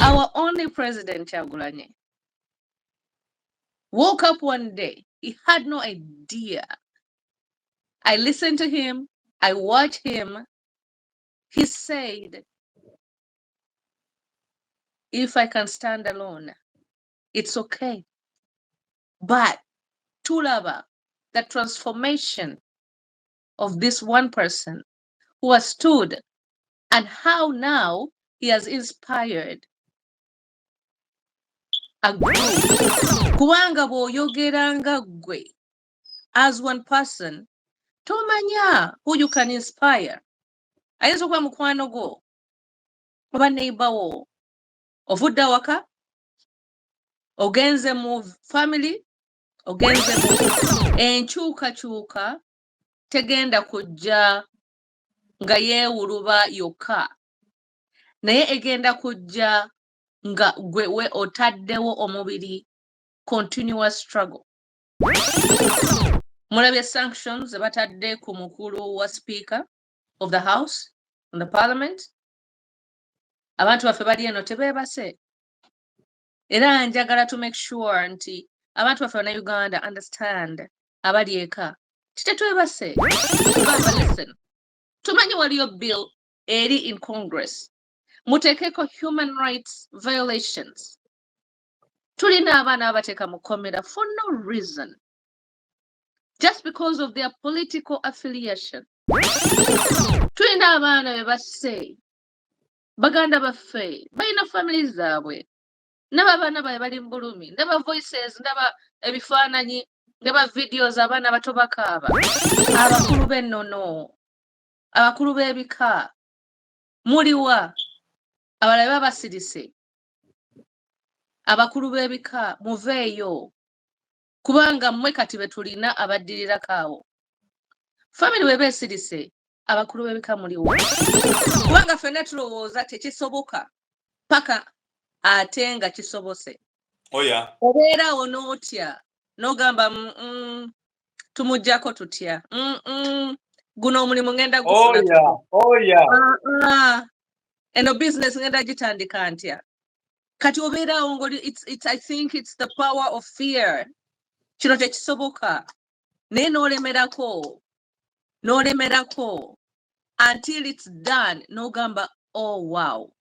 Our only president, Chagulanye, woke up one day. He had no idea. I listened to him. I watched him. He said, if I can stand alone, it's okay. But Tulaba, the transformation of this one person who has stood and how now he has inspired a group. Kubanga bw'oyogeranga gwe as one person, tomanya who you can inspire. Ayinza okuba mukwano gwo oba neighbor wo ovudde awaka ogenze mu family ogenze mu enkyukakyuka tegenda kujja nga yeewuluba yokka naye egenda kujja nga gwe otaddewo omubiri continuous struggle. Mulabye sanctions batadde ku mukulu wa speaker of the house on the parliament. Abantu baffe bali eno tebeebase era njagala to make sure nti abantu baffe Banayuganda understand abali eka titetwebase. Listen, tumanyi waliyo bill eri in Congress muteekeko human rights violations. Tulina abaana abateeka mu komera for no reason, just because of their political affiliation. Tulina abaana be basse baganda baffe balina families zaabwe, ndaba abaana baabwe bali mu bulumi, ndaba voices, ndaba ebifaananyi, ndaba videos abaana bato bakaaba. Abakulu b'ennono, abakulu b'ebika muliwa, abalala babasirise, abakulu b'ebika muveeyo kubanga mmwe kati be tulina abaddirirako awo. Family bwe beesirise abakulu b'ebika muliwo kubanga ffenna tulowooza tekisoboka paka ate nga kisobose. Obeeraawo n'otya n'ogamba tumuggyako tutya, guno omulimu ngenda gufuna eno business ngenda gitandika ntya. Kati obeeraawo ng'oli I think it's the power of fear. Kino tekisoboka naye n'olemerako until it's done n'ogamba oh wow.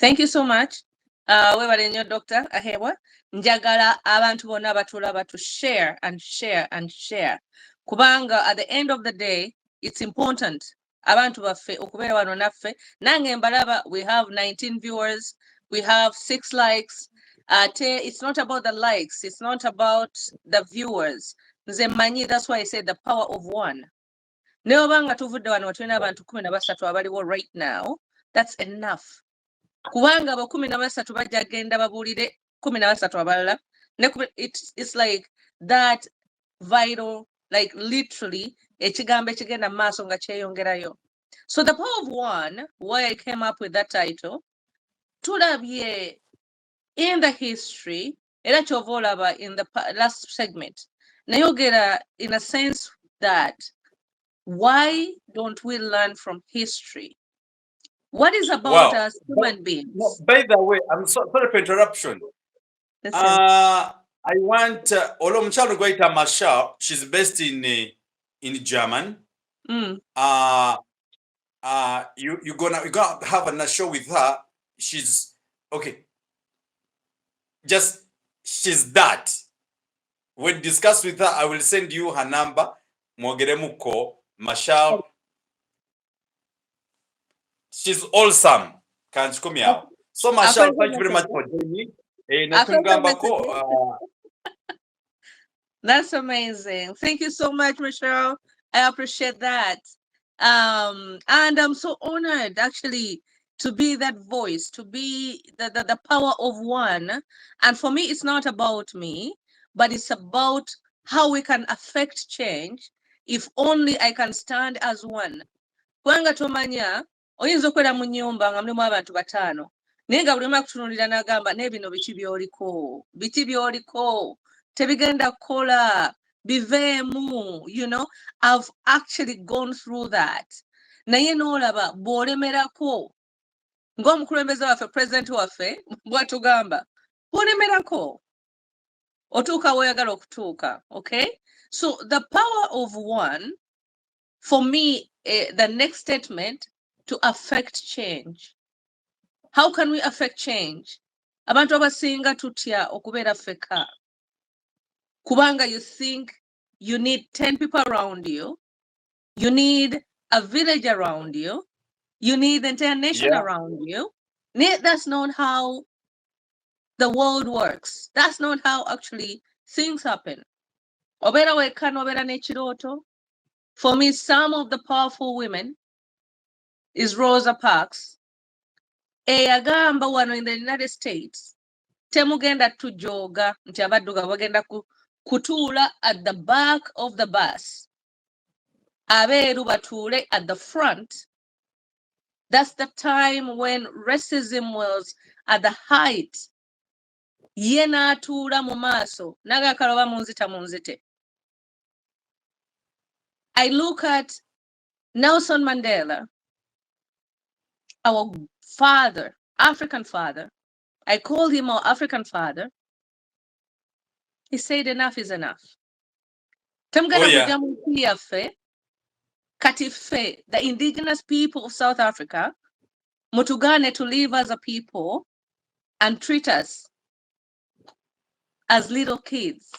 Thank you so much. Webale nnyo Dr. Ahewa. Njagala abantu bonna abatulaba to share and share and share. Kubanga at the end of the day, it's important. Abantu baffe okubeera wano naffe. Nange mbalaba, we have 19 viewers. We have 6 likes. It's not about the likes. It's not about the viewers. Nze mmanyi, that's why I said the power of one. Neobanga tuvudde wano tulina abantu 13 abaliwo right now. That's enough. Kubanga abo 13 bajja genda babuulire 13 abalala. It's like that vital, like literally, ekigambo ekigenda maaso nga kyeyongerayo. So the power of one, why I came up with that title, tulabye in the history, era kyova olaba in the last segment, nayogera in a sense that why don't we learn from history? What is about us human beings? By the way, I'm sorry for interruption. I want Olomchalo Goita Masha. She's based in German. You're gonna have a show with her. She's okay. She's that. When discuss with her, I will send you her number. Mogeremuko Masha. She's awesome. Can't come here. So Masha, thank you very much for joining. That's amazing. Thank you so much, Michelle. I appreciate that. And I'm so honored actually to be that voice, to be the power of one. And for me, it's not about me, but it's about how we can affect change if only I can stand as one. Kwanga tomanya, oyinza okwera mu nnyumba nga mulimu abantu 5. Naye nga buli omu akutunuulira n'agamba naye bino biki by'oliko tebigenda kukola Bivemu, you know, I've actually gone through that. Naye n'olaba bw'olemerako ng'omukulembeze waffe president waffe bw'atugamba bw'olemerako otuuka w'oyagala okutuuka. Okay, so the power of one, for me, the next statement, to affect change. How can we affect change? Abantu abasinga tutya okubeera ffeka. Kubanga you think you need 10 people around you, you need a village around you, you need the entire nation around you. That's not how the world works. That's not how actually things happen. Obera weka n'obeera n'ekirooto. For me, some of the powerful women is Rosa Parks. Eyagamba wano in the United States, temugenda tujoga nti abaddugavu bagenda kutuula at the back of the bus. Abeeru batuule at the front. That's the time when racism was at the height. Ye n'atuula mu maaso n'agakaloba munzite. I look at Nelson Mandela, our father, African father. I call him our African father. He said enough is enough. Kati ffe, the indigenous people of South Africa, mutugane to live as a people and treat us as little kids.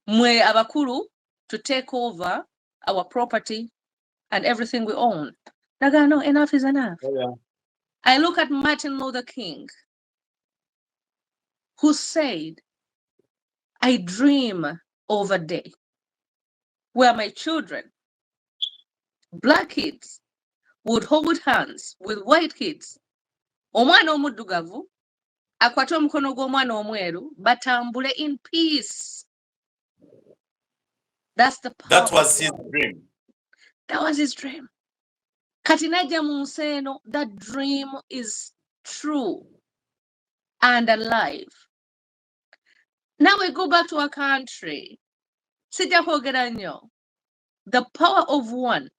Mwe abakulu to take over our property and everything we own. Naga, no, enough is enough. I look at Martin Luther King, who said, I dream of a day where my children, black kids, would hold hands with white kids. Omwana omuddugavu akwate omukono gw'omwana omweru batambule in peace. That's the power. That was his dream. That was his dream. Kati najja mu nsi eno, that dream is true and alive. Now we go back to our country. Sijja kwogera nnyo. The power of one.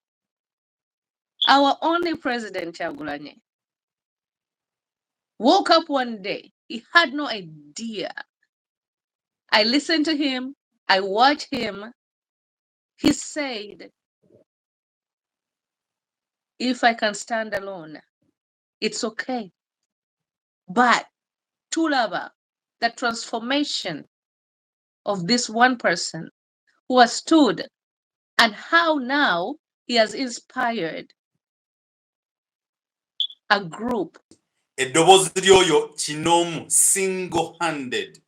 Our only president, Kyagulanyi, woke up one day. He had no idea. I listened to him. I watched him. He said, if I can stand alone, it's okay. But tulaba, the transformation of this one person who has stood and how now he has inspired a group. Eddoboozi lyoyo kinoomu, single-handed.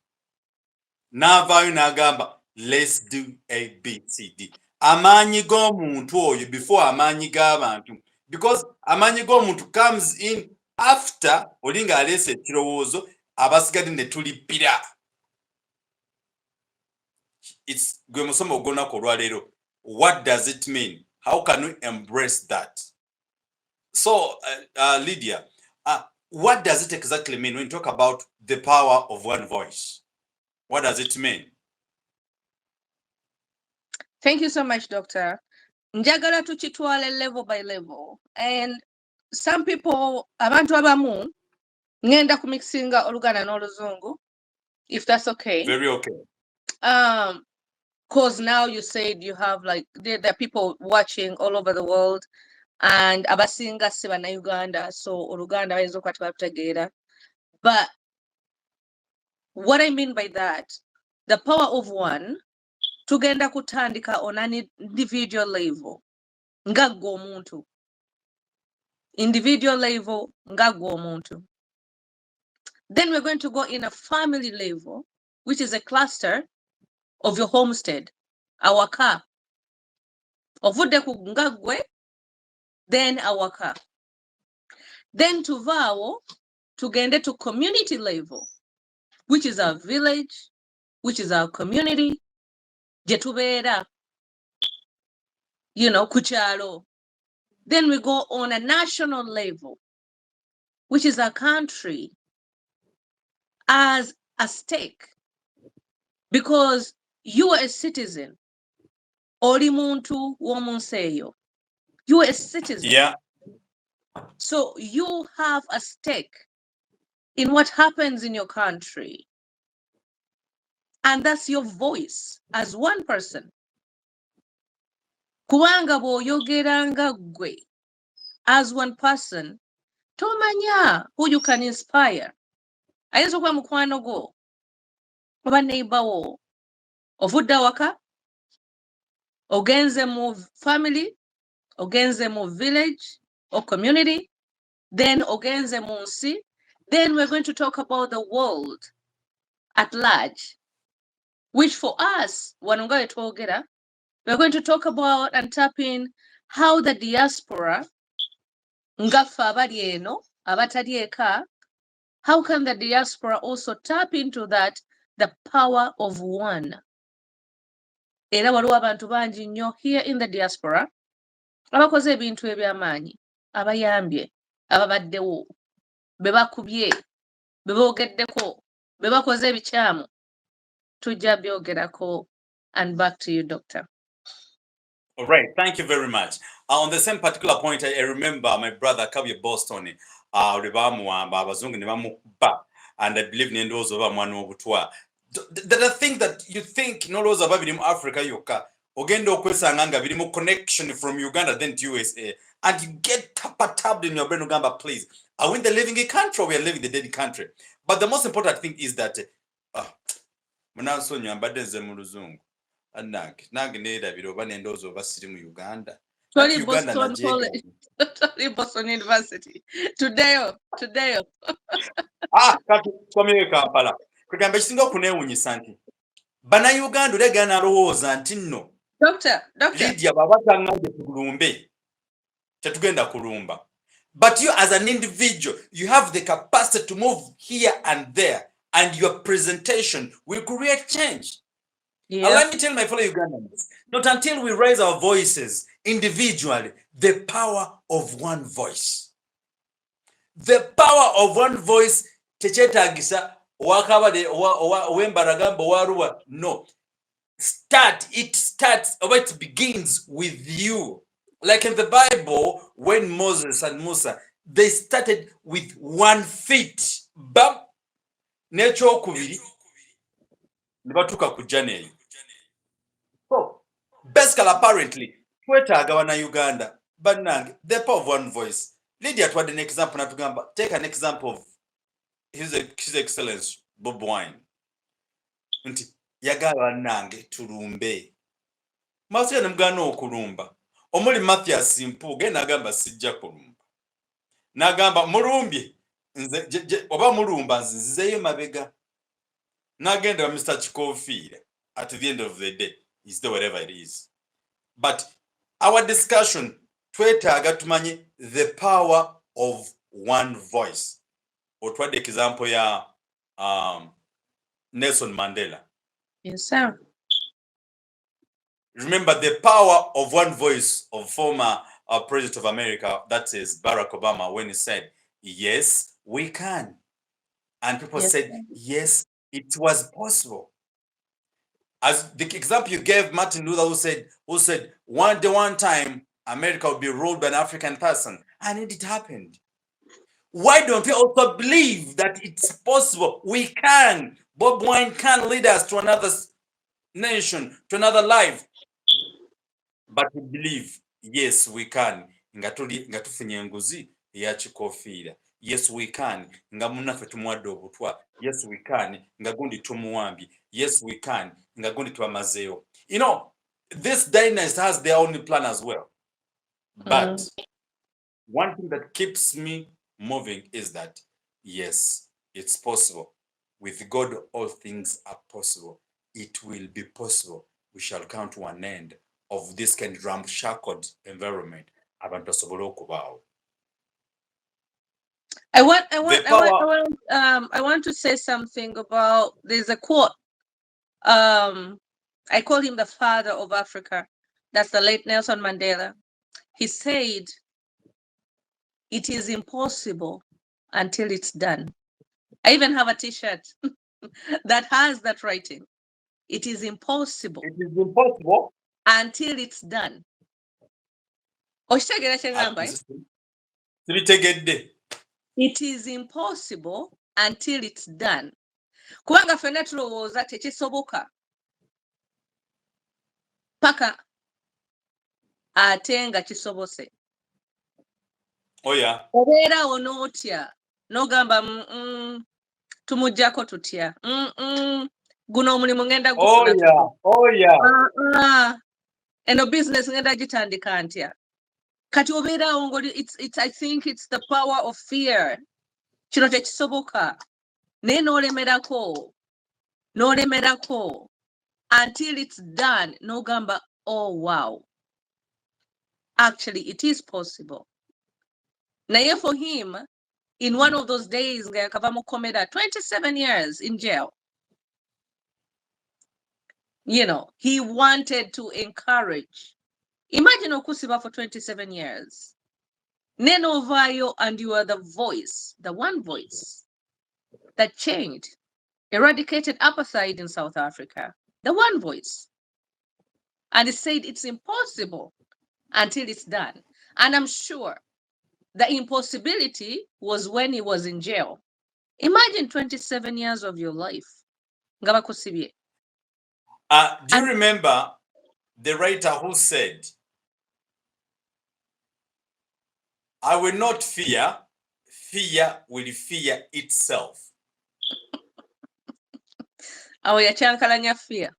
N'avaayo n'agamba, let's do ABCD. Amaanyi g'omuntu oyo before amaanyi g'abantu. Because amaanyi g'omuntu comes in after olinga aleese ekirowoozo abasigadde ne tulippira. It's gwe musomo ogw'olunaku olwaleero. What does it mean? How can we embrace that? So, Lydia, what does it exactly mean when you talk about the power of one voice? What does it mean? Thank you so much, Doctor. Njagala tukitwale level by level. And some people, abantu abamu, ngenda kumixinga Oluganda n'Oluzungu, if that's okay. Very okay. Because now you said you have like, there are people watching all over the world, and abasinga si Banayuganda, so Oluganda bayinza okuba tebalutegeera. But what I mean by that, the power of one, tugenda kutandika on an individual level, nga gwe omuntu. Individual level, nga gwe omuntu. Then we're going to go in a family level, which is a cluster of your homestead, awaka. Ovudde ku nga gwe, then awaka. Then tuvaawo, tugende to community level, which is our village, which is our community, gye tubeera, you know, ku kyalo. Then we go on a national level, which is our country, as a stake. Because you are a citizen, oli muntu w'omunsi eyo. You are a citizen. Yeah. So you have a stake in what happens in your country. And that's your voice as one person. Kubanga bw'oyogeranga gwe as one person, tomanya who you can inspire. Ayinza okuba mukwano gwo, oba neighbor wo, ovudde awaka, ogenze mu family, ogenze mu village or community, then ogenze mu nsi, then we're going to talk about the world at large, which for us, wano nga twogera, we're going to talk about and tap in how the diaspora, ngaffe abali eno, abatali eka, how can the diaspora also tap into that, the power of one? Era waliwo abantu bangi nnyo here in the diaspora abakoze ebintu eby'amaanyi, abayambye, ababaddewo, be bakubye, be boogeddeko, be bakoze ebikyamu. Tujja byogerako. And back to you, Doctor. All right, thank you very much. On the same particular point, I remember my brother Kabye Boston, and I believe Nendo's over Manobutwa. The thing that you think no laws about in Africa, Yoka, Ogendo Kwesanganga, Vidimo connection from Uganda, then to USA, and you get tapped in your brain, Uganda, please. Are we in the living country or we are living the dead country? But the most important thing is that Uganda. Sorry, Boston College. Sorry, Boston University. Today. Kampala. Kugamba kisinga okuneewuunyisa nti Banayuganda olegana alowooza nti nno Lydia bw'aba taŋŋambye tulumbe tetugenda kulumba. But you as an individual, you have the capacity to move here and there, and your presentation will create change. Yeah. And let me tell my fellow Ugandans, not until we raise our voices individually, the power of one voice. The power of one voice, techetagisa wakabade wembaragamba waruwa. No. It starts, or it begins with you. Like in the Bible, when Moses and Musa, they started with 1 feet. Bam! Necho kubiri. Nibatuka kujane. So, basically, apparently, twetaaga Banayuganda, bannange, the power of one voice. Lydia twade an example natugamba. Take an example of His Excellency Bobi Wine. Nti yagala bannange tulumbe. Masiya namugana okulumba. Omuli Mathias Mpu genda agamba sijja kulumba. N'agamba mulumbye nze oba mulumba nzizeyo mabega. N'agenda Mr. Chikofiira at the end of the day. Is there whatever it is. But our discussion, twetaaga tumanye the power of one voice. Otwadde example ya Nelson Mandela. Yes, sir. Remember the power of one voice of former President of America, that is Barack Obama, when he said, yes, we can. And people said, yes, it was possible. As the example you gave, Martin Luther, who said, one time, America will be ruled by an African person. And it happened. Why don't we also believe that it's possible? We can. Bob Wine can lead us to another nation, to another life. But we believe, yes, we can. Ngatufunye nguzi ya Chikofiira. Yes, we can. Ngamunaffe tumuwadde obutwa. Yes, we can. Ngagundi tumuwambi. Yes, we can. Ngagundi twamazeyo. You know, this dynasty has their own plan as well. But one thing that keeps me moving is that, yes, it's possible. With God, all things are possible. It will be possible. We shall come to an end of this kind of ramshackle environment. I want to say something about, there's a quote. I call him the father of Africa. That's the late Nelson Mandela. He said, it is impossible until it's done. I even have a t-shirt that has that writing. It is impossible. It is impossible until it's done. Okitegera kye ngamba? Sibitegedde. It is impossible until it's done. Kubanga ffenna tulowooza tekisoboka paka ate nga kisobose. Oh yeah. Obeerawo n'otya n'ogamba tumujjako tutya. Guno omulimu ngenda gufuna. Oh yeah. Eno business ngenda gitandika ntya. Kati obeerawo ng'oli I think it's the power of fear. Kino tekisoboka. Naye n'olemerako until it's done n'ogamba oh wow. Actually it is possible. Naye for him, in one of those days, nga yakava mu komera 27 years in jail. You know, he wanted to encourage. Imagine okusiba for 27 years. Nenovayo, and you are the voice, the one voice that changed, eradicated apartheid in South Africa. The one voice. And he said it's impossible until it's done. And I'm sure the impossibility was when he was in jail. Imagine 27 years of your life. Do you remember the writer who said, I will not fear, fear will fear itself. Oh, you're chankalanya fear.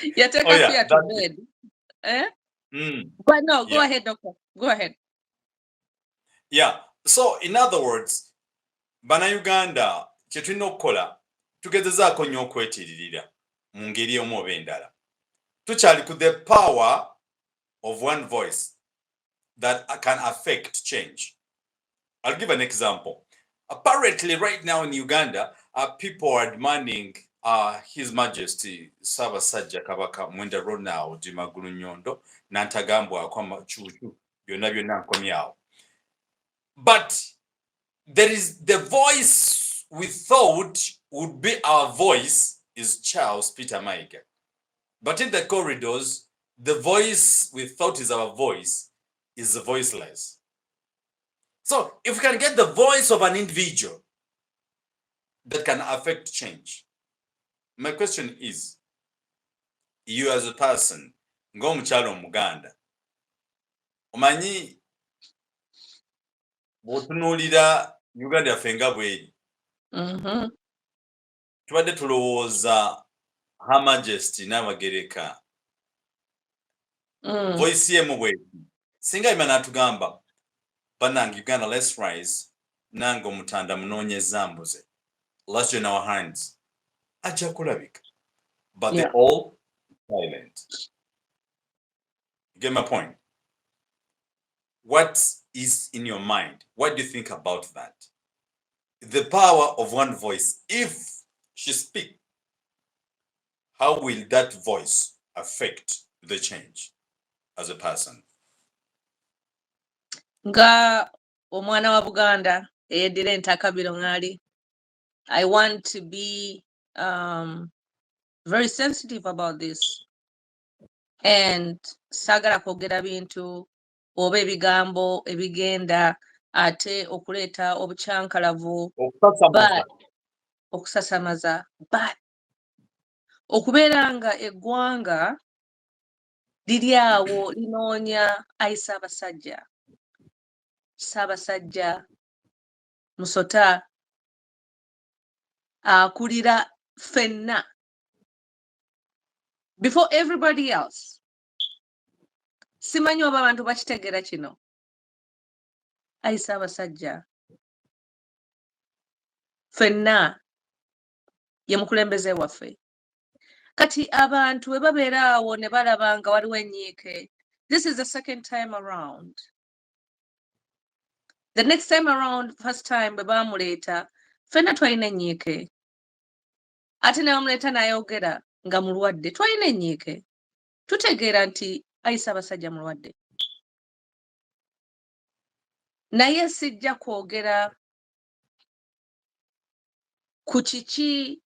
You take a fear to bed. Eh? But no, go ahead, doctor. Go ahead. Yeah. So, in other words, Banayuganda, kyetulina okukola, tugezezaako nnyo okwetiririra mu ngeri emu oba endala. Tukyali ku the power of one voice that can affect change. I'll give an example. Apparently, right now in Uganda, people are demanding His Majesty Ssaabasajja Kabaka Mwenda Ronald Magulu Nyondo n'antagambwako amacuucu byonna byonna nkomyawo. But there is the voice we thought would be our voice is Charles Peter Mayiga. But in the corridors, the voice we thought is our voice is voiceless. So if we can get the voice of an individual that can affect change, my question is, you as a person, ng'omukyalo Omuganda, omanyi bw'otunuulira Uganda yaffe nga bw'eri, tubadde tulowooza Her Majesty Nnaabagereka voice yemu bw'eri, singa yima n'atugamba bannange Uganda, let's rise, nange omutanda munoonyeza mbuze, let's join our hands, ajja kulabika, but they're all silent. You get my point? What is in your mind? What do you think about that? The power of one voice, if she speaks, how will that voice affect the change as a person? Nga omwana wa Buganda eyeddira entakabiro ngali, I want to be very sensitive about this, and sagala kwogera bintu oba ebigambo ebigenda ate okuleeta obucankalavu okusasamaza, but okubeera nga eggwanga liri awo linoonya ayi Ssaabasajja Musota akulira ffenna before everybody else. Simanyi oba abantu bakitegeera kino. Ayi Ssaabasajja ffenna ye mukulembeze waffe. Kati abantu bwe babeera awo ne balaba nga waliwo ennyiike, this is the second time around. The next time around, first time bwe baamuleeta, ffenna twalina ennyiike. Ate ne bamuleeta n'ayogera nga mulwadde, twalina ennyiike. Tutegeera nti ayi Ssaabasajja mulwadde. Naye sijja kwogera ku kiki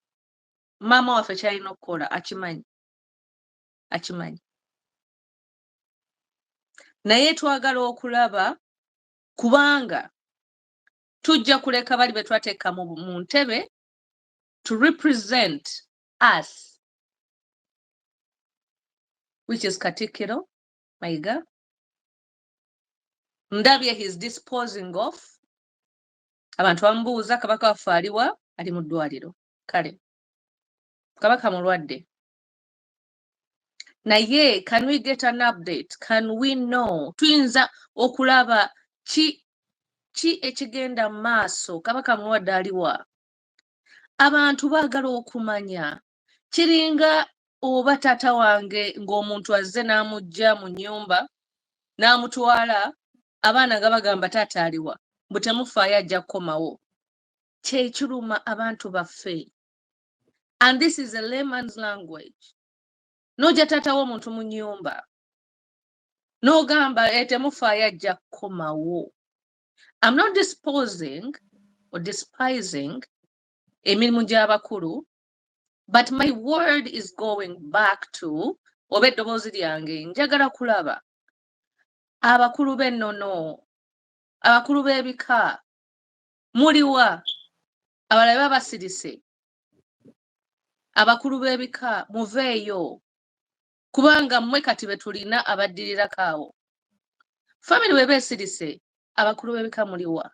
maama waffe kyalina okukola akimanyi naye twagala okulaba kubanga tujja kuleka bali be twateeka mu ntebe to represent us, which is Katikkiro Mayiga. Ndabye he's disposing of. Abantu bamubuuza kabaka waffe aliwa? Ali mu ddwaliro. Kale kabaka mulwadde. Naye, can we get an update? Can we know? Tuyinza okulaba ki ekigenda maaso? Kabaka mulwadde aliwa? Abantu baagala okumanya. Kiringa oba taata wange ng'omuntu azze n'amugja mu nnyumba n'amutwala abaana nga bagamba taata aliwa bwe temufaayo ajja kukomawo. Kyekiruma abantu baffe. And this is a layman's language. N'ojja taata w'omuntu mu nnyumba n'ogamba temufaayo ajja kukomawo. I'm not disposing or despising emirimu gy'abakulu, but my word is going back to oba eddoboozi lyange njagala kulaba abakulu b'ennono, abakulu b'ebika, muliwa abalala babasirise, abakulu b'ebika muveeyo kubanga mmwe kati be tulina abaddirirako awo. Family bwe beesirise abakulu b'ebika muliwa.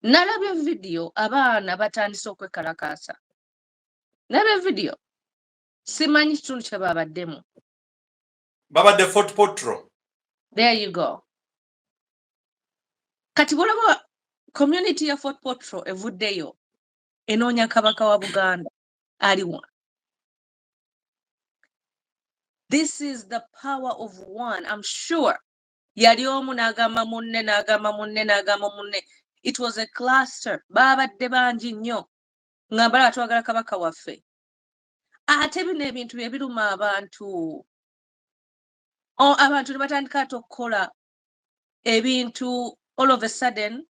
Nalabye vidiyo abaana batandise okwekalakaasa. Nalabye vidiyo simanyi kitundu kye babaddemu. Babadde Fort Potro. There you go. Kati bwolaba community ya Fort Potro evuddeyo enoonya kabaka wa Buganda aliwa. This is the power of one. I'm sure yali omu n'agamba munne n'agamba munne n'agamba munne. It was a cluster. Babadde bangi nnyo nga balaba twagala kabaka waffe. Ate bino ebintu bye biruma abantu. Abantu ne batandika ate okukola ebintu all of a sudden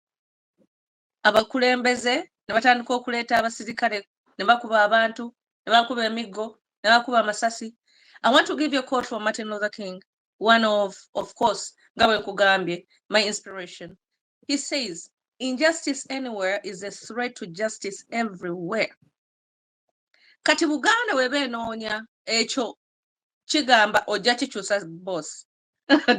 abakulembeze ne batandika okuleeta abasirikale ne bakuba abantu, ne bakuba emiggo, ne bakuba amasasi. I want to give you a quote from Martin Luther King, one of course, nga bwe nkugambye, my inspiration. He says, injustice anywhere is a threat to justice everywhere. Kati Buganda weba enoonya ekyo kigamba ojja kikyusa boss.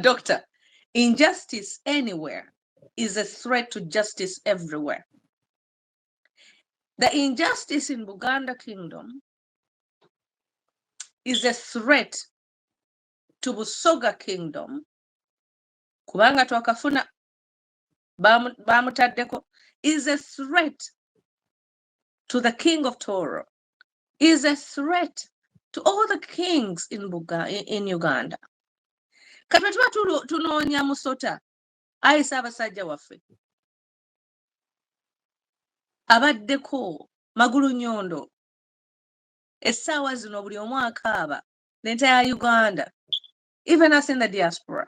Doctor, injustice anywhere is a threat to justice everywhere. The injustice in Buganda Kingdom is a threat to Busoga Kingdom. Kubanga twakafuna bamutaddeko is a threat to the King of Toro, is a threat to all the kings in Uganda. Kati tuba tunoonya musota ayisa abasajja waffe abaddeko magulu nyondo essaawa zino buli omu akaaba n'ente ya Uganda, even us in the diaspora.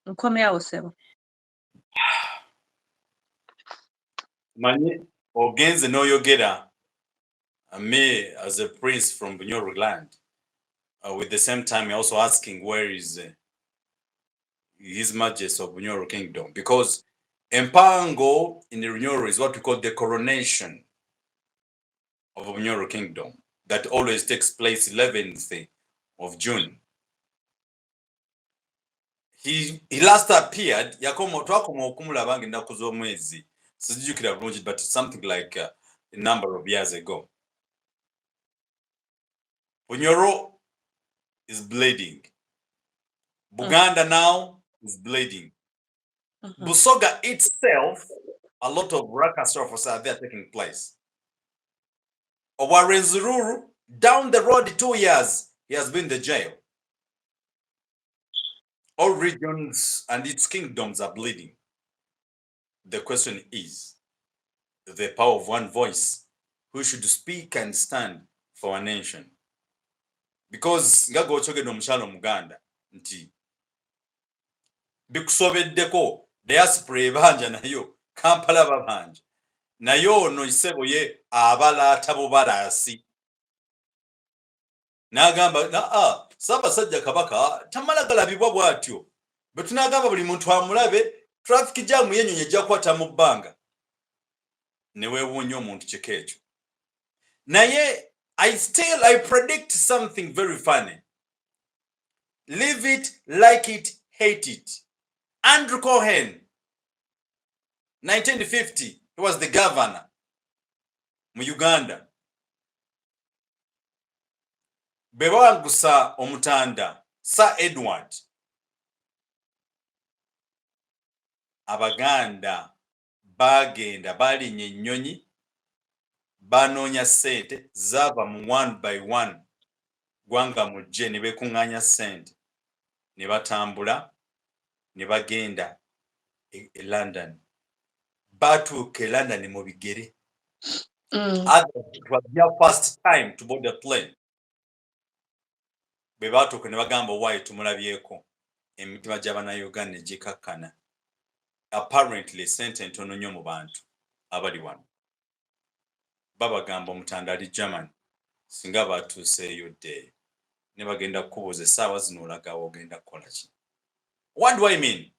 Nkomyawo sebo. Manye ogenze n'oyogera me as a prince from Bunyoro land. With the same time also asking where is His Majesty of Bunyoro Kingdom, because Empango in the Bunyoro is what we call the coronation of Bunyoro Kingdom that always takes place 11th of June. He last appeared yakomo twakoma okumulaba ng'ennaku z'omwezi sijjukira bulungi, but something like a number of years ago. Bunyoro is bleeding. Buganda now is bleeding. Busoga itself, a lot of catastrophes are there taking place. Owarenzururu, down the road 2 years, he has been in the jail. All regions and its kingdoms are bleeding. The question is, the power of one voice, who should speak and stand for our nation. Because ngago choge no mshalo Muganda nti bikusobeddeko diaspora ebanja nayo Kampala babanja naye ono isebo ye abalaata bubalaasi n'agamba Ssaabasajja Kabaka tamala galabibwa bw'atyo bwe tunaagamba buli muntu amulabe traffic jam y'ennyonyi ejja kukwata mu bbanga ne weewuunya omuntu kiko ekyo naye I predict something very funny. Leave it, like it, hate it. Andrew Cohen, 1950, he was the governor mu Uganda. Bewangusa omutanda, Sir Edward. Abaganda bagenda balinnya ennyonyi banoonya ssente zaava mu one by one gwanga mujje ne beekuŋŋaanya ssente ne batambula ne bagenda e London. Batuuka e London mu bigere. It was their first time to board the plane. Bwe baatuuka ne bagamba owaayi tumulabyeko emitima gy'Abannayuganda ne gikakkana. Apparently ssente ntono nnyo mu bantu abali wano. Babagamba omutanda ali German singa batuuseeyo dde ne bagenda kukubuuza essaawa zino olagawo ogenda kukola ki. What do I mean?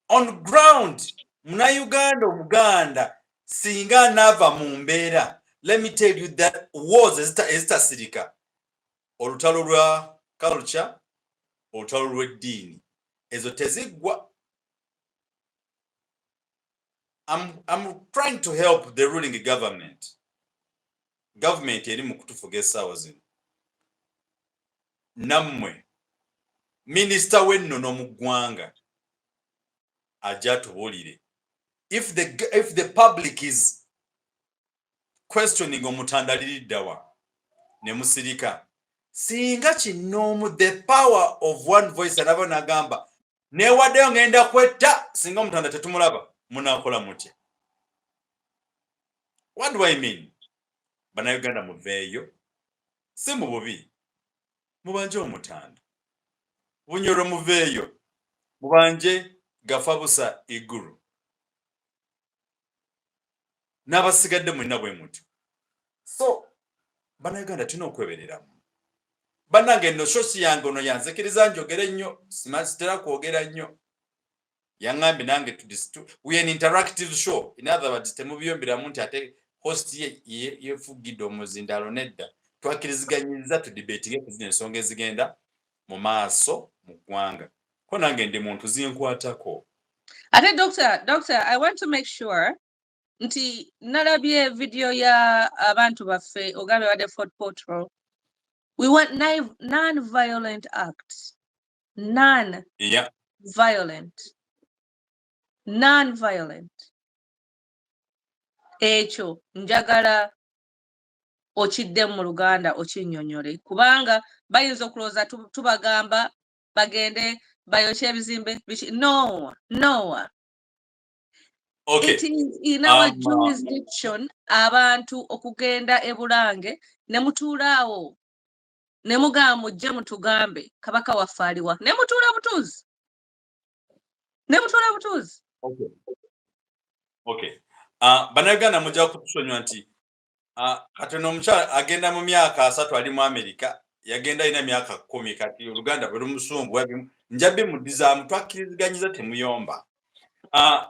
On ground, Munayuganda Omuganda singa anaava mu mbeera, let me tell you that wars ezitasirika. Olutalo lwa culture, olutalo lw'eddiini, ezo teziggwa. I'm trying to help the ruling government. Government eri mu kutufuga essaawa zino. Nammwe, minisita w'ennono mu ggwanga ajja tubuulire. If the public is questioning omutanda liriddawa ne musirika, singa kinoomu the power of one voice anaba n'agamba neewaddeyo ngenda kwetta singa omutanda tetumulaba munaakola mutya. What do I mean? Banayuganda muveeyo, si mu bubi, mubanje omutanda. Bunyoro muveeyo, mubanje gafa busa iguru. N'abasigadde mwenna bwe muti. So, Banayuganda tulina okwebereramu. Bannange nno shosi yange ono yanzikiriza njogere nnyo, sitera kwogera nnyo. Yaŋŋambye nange we an interactive show. In other words, temubiyomberamu nti ate host yefugidde omuzindaalo nedda. Twakkiriziganyizza tudibeetinge ku zino ensonga ezigenda mu maaso mu ggwanga. Ko nange ndi muntu zinkwatako. Ate Doctor, I want to make sure nti nalabye video ya abantu baffe ogambe wadde Fort Portal. We want non-violent acts. Yeah. Non-violent. Ekyo njagala okidde mu Luganda okinnyonnyole kubanga bayinza okulowooza tubagamba bagende bayokye ebizimbe. No. Okay. It is in our jurisdiction abantu okugenda e Bulange ne mutuulaawo ne mugamba mujje mutugambe kabaka waffe aliwa ne mutuula butuuzi. Okay. Banayuganda mujja kutusonyiwa nti katono omukyala agenda mu myaka 3 ali mu Amerika, yagenda alina myaka 10 kati Oluganda bwe lumusungu njabbi muddizaamu twakkiriziganyiza temuyomba.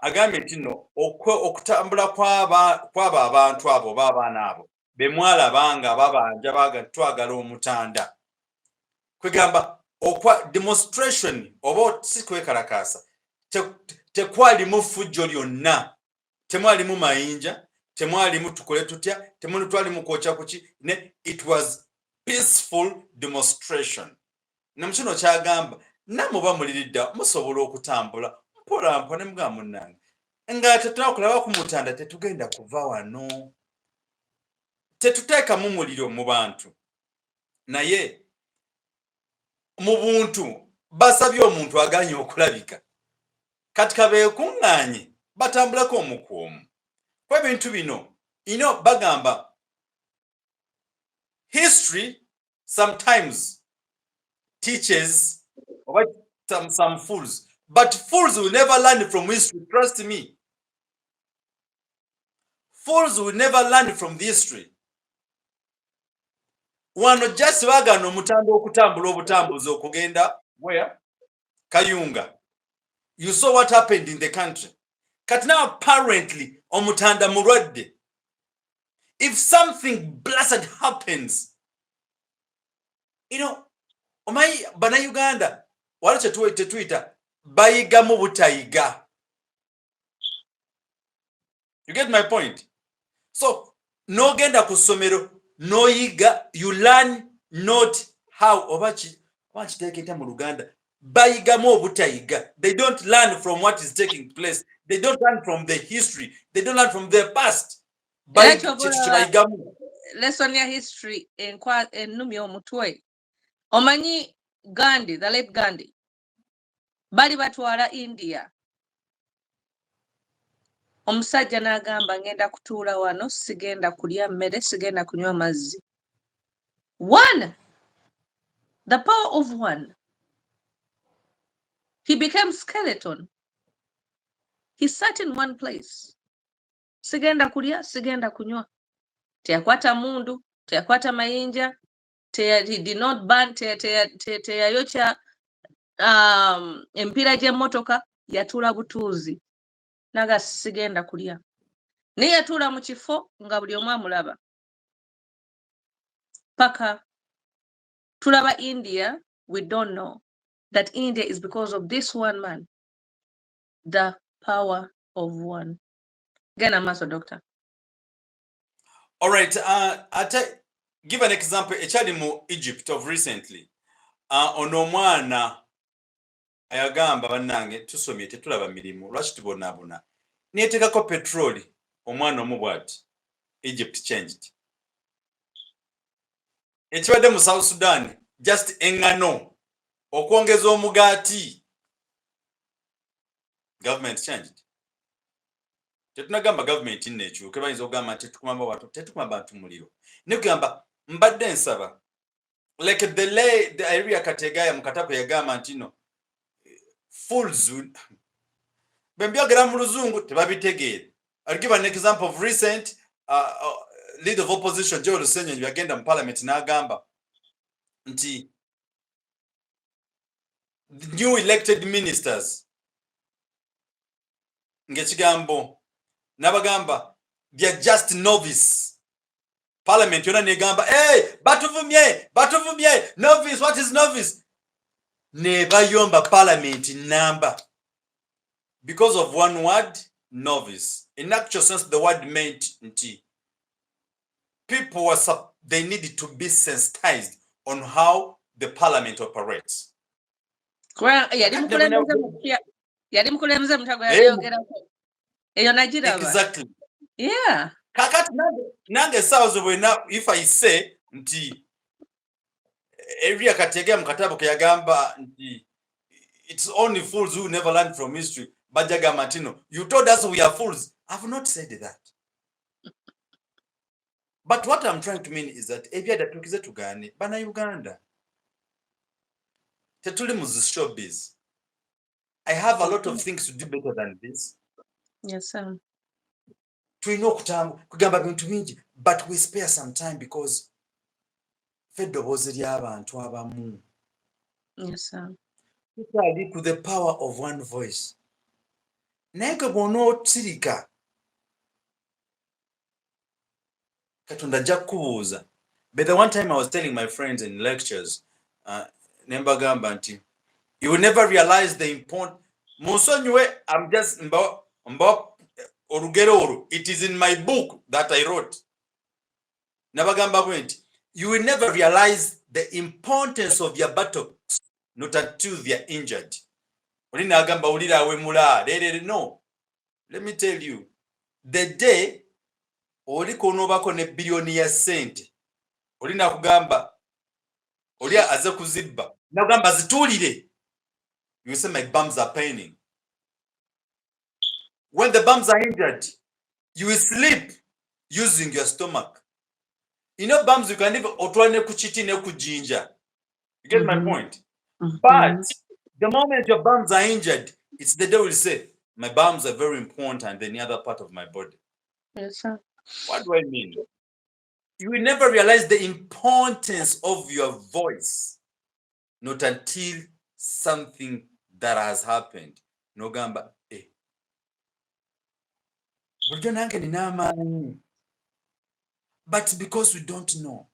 Agambye nti nno okutambula kw'abo abantu abo oba abaana abo be mwalabanga babanja baga twagala omutanda. Kwegamba demonstration oba si kwekalakaasa tekwalimu fujjo lyonna, temwalimu mayinja, temwalimu tukole tutya, twalimu kwokya kuki. It was peaceful demonstration. Namu kyagamba namuba muliridda musobola okutambula mpola ne mugamba munnange nga tetwakulaba ku mutanda tetugenda kuva wano, tetuteekamu muliro mu bantu. Naye mu buntu basabye omuntu aganye okulabika kati kabeekuŋŋaanye batambulako omukuomu kw'ebintu bino. Bagamba history sometimes teaches some fools, but fools will never learn from history, trust me. Fools will never learn from the history. Wano just bagano omutanda okutambula obutambuzi okugenda where? Kayunga. You saw what happened in the country. But now apparently omutanda mulwadde. If something blessed happens, you know, omanyi Banayuganda wali tetuyita bayiga mu butayiga. You get my point? So no genda ku ssomero no yiga, you learn not how obakiteeketa mu Luganda bayiga mu obutayiga. They don't learn from what is taking place. They don't learn from the history. They don't learn from their past. Lesson ya history ennumi omutwe. Omanyi Gandhi, the late Gandhi, bali batwala India. Omusajja n'agamba ngenda kutuula wano, sigenda kulya mmere, sigenda kunywa mazzi. One, the power of one. He became skeleton. He sat in one place. Sigenda kulya, sigenda kunywa. Teyakwata mundu, teyakwata mayinja, he did not burn, teyayokya empira gy'emmotoka, yatuula butuuzi. Naga sigenda kulya. Naye yatuula mu kifo nga buli omu amulaba. Paka tulaba India, we don't know that India is because of this one man. The power of one. Gena maso, doctor. All right. Give an example. Ekyali mu Egypt of recently. Ono omwana ayagamba bannange tusomye tetulaba mirimu lwaki tubonaabona. Neetekako petroli omwana omu bw'ati. Egypt changed. Ekibadde mu South Sudan just engano okwongeza omugaati. Government changed. Tetunagamba government innekyuke bayinza okugamba nti tetukuma bantu muliro. Nekugamba mbadde nsaba like the area Kategaya mukatapo yagamba nti no fools bembyogera mu luzungu tebabitegeera. I'll give an example of recent leader of opposition Joe Lusenyo yagenda mu parliament n'agamba nti new elected ministers ngekigambo nabagamba they are just novice. Parliament yona negamba hey batuvumye novice. What is novice? Ne bayomba parliament number because of one word, novice. In actual sense the word meant nti people they needed to be sensitized on how the parliament operates. Exactly. Yeah. Kakati nange sawazo bwena if I say nti area Kategaya mukatabo kayagamba nti it's only fools who never learn from history. Bajaga Martino, you told us we are fools. I have not said that. But what I'm trying to mean is that ebya datukize tugane Banayuganda. Tetuli mu showbiz. I have a lot of things to do better than this. Yes, sir. Tulina kugamba bintu bingi, but we spare some time because feddoboozi ly'abantu abamu. Yes, sir. Tutali to the power of one voice. Naye gwe bw'onoosirika Katonda ajja kukubuuza. But the one time I was telling my friends in lectures, nembagamba nti you will never realize the important. Musonyiwe, I'm just mba olugero olwo. It is in my book that I wrote. Nabagamba bwenti. You will never realize the importance of your battle not until they are injured. Olina agamba ulira awemula. No. Let me tell you. The day oliko onobako ne bilioni ya sente. Olina kugamba oli aze kuzibba. Nagamba zitulire. You say my bums are paining. When the bums are injured, you will sleep using your stomach. You know bums you can even otwane kuchiti ne kujinja. You get my point? But the moment your bums are injured, it's the day will say, my bums are very important than the other part of my body. Yes, sir. What do I mean? You will never realize the importance of your voice, not until something that has happened. No gamba, but because we don't know.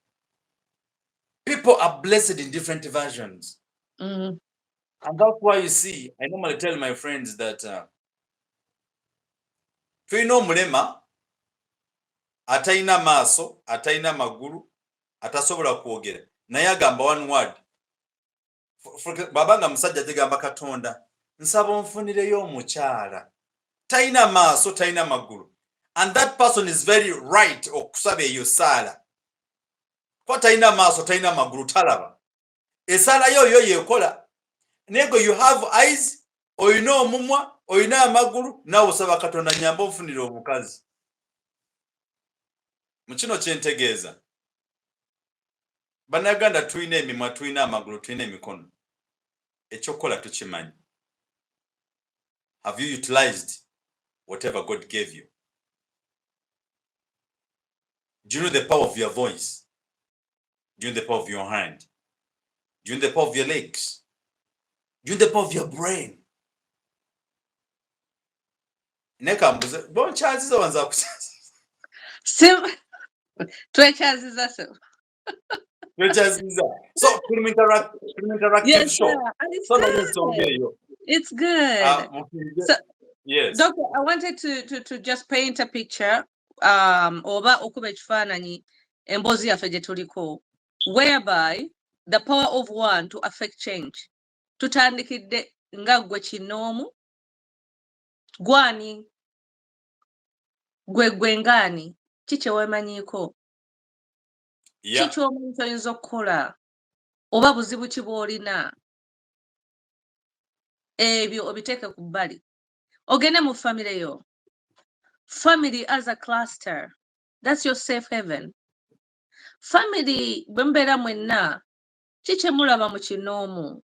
People are blessed in different versions. Mm. And that's why you see, I normally tell my friends that Fino mulema, ataina maaso, ataina maguru, atasobola kwogera. Naye agamba one word. Babanga musajja tegamba Katonda, nsaba onfunireyo omukyala. Taina maaso, taina maguru. And that person is very right okusaba eyo saala. Kwa taina maaso, taina maguru talaba. Esaala yo yekola. Nego you have eyes, oyina omumwa, oyina amagulu, nawe osaba Katonda nyamba onfunire omukazi. Mu kino kyentegeeza. Banayuganda tulina emimwa, tulina amagulu, tulina emikono. Ekyokukola tukimanyi. Have you utilized whatever God gave you? Do you know the power of your voice? Do you know the power of your hand? Do you know the power of your legs? Do you know the power of your brain? Nekambuze, bonchaziza wanza kuchaziza. Sim, twechaziza so. So, interactive Yes, show. sir. And it's So, good. It's good. So, yes. Doctor, I wanted to just paint a picture oba okuba ekifaananyi emboozi yaffe gye tuliko, whereby the power of one to affect change. Tutandikidde nga gwe kinoomu, gwani, gwe ngaani, ki kye weemanyiiko? Ki ky'omanyi ky'oyinza okukola? Oba buzibu ki bw'olina? Ebyo obiteeke ku bbali. Ogende mu family yo. Family as a cluster. That's your safe haven. Family bwe mubeera mwenna, ki kye mulaba mu kinoomu?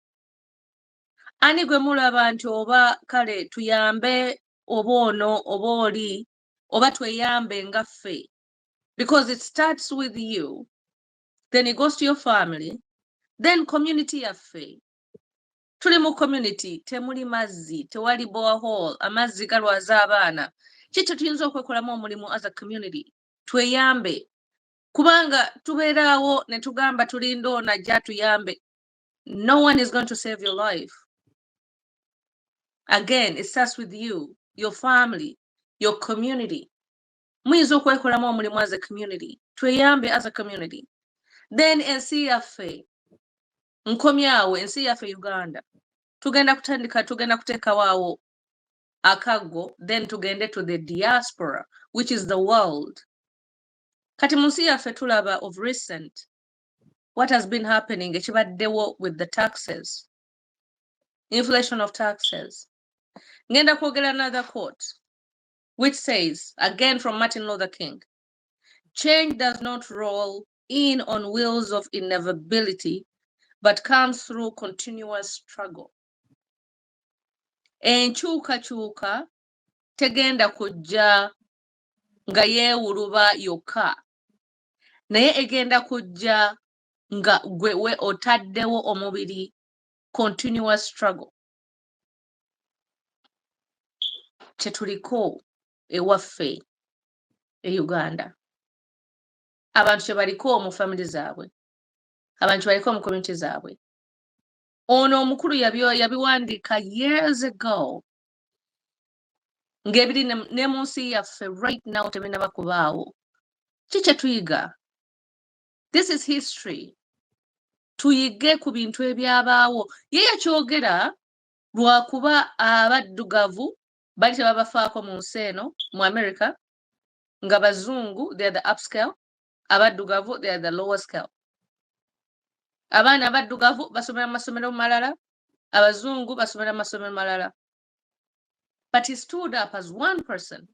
Ani gwe mulaba nti oba kale tuyambe oba ono oba oli oba tweyambe nga ffe? Because it starts with you, then it goes to your family, then community yaffe. Tuli mu community, temuli mazzi, tewali borehole, amazzi galwaza abaana. Ki kye tuyinza okwekolamu omulimu as a community? Tweyambe. Kubanga tubeeraawo ne tugamba tulinda ono ajja tuyambe. No one is going to save your life. Again, it starts with you, your family, your community. Muyinza okwekolamu omulimu as a community. Tweyambe as a community. Then ensi yaffe. Nkomyawo ensi yaffe Uganda. Tugenda kuteekawo awo akaggo, then tugende to the diaspora, which is the world. Kati mu nsi yaffe tulaba of recent what has been happening ekibaddewo with the taxes, inflation of taxes. Ngenda kwogera another quote which says, again from Martin Luther King, change does not roll in on wheels of inevitability, but comes through continuous struggle. Enkyukakyuka tegenda kujja nga yeewuluba yokka, naye egenda kujja nga gwe otaddewo omubiri, continuous struggle. Kye tuliko ewaffe e Uganda. Abantu kye baliko mu family zaabwe. Abantu kye baliko mu community zaabwe. Ono omukulu yabiwandiika years ago. Ng'ebiri ne mu nsi yaffe right now tebinaba kubaawo. Ki kye tuyiga? This is history. Tuyige ku bintu ebyabaawo. Ye yakyogera lwakuba abaddugavu bali tebabafaako mu nsi eno mu America, nga bazungu they are the upscale, abaddugavu they are the lower scale. Abaana abaddugavu basomera mu masomero malala, abazungu basomera mu masomero malala. But he stood up as one person.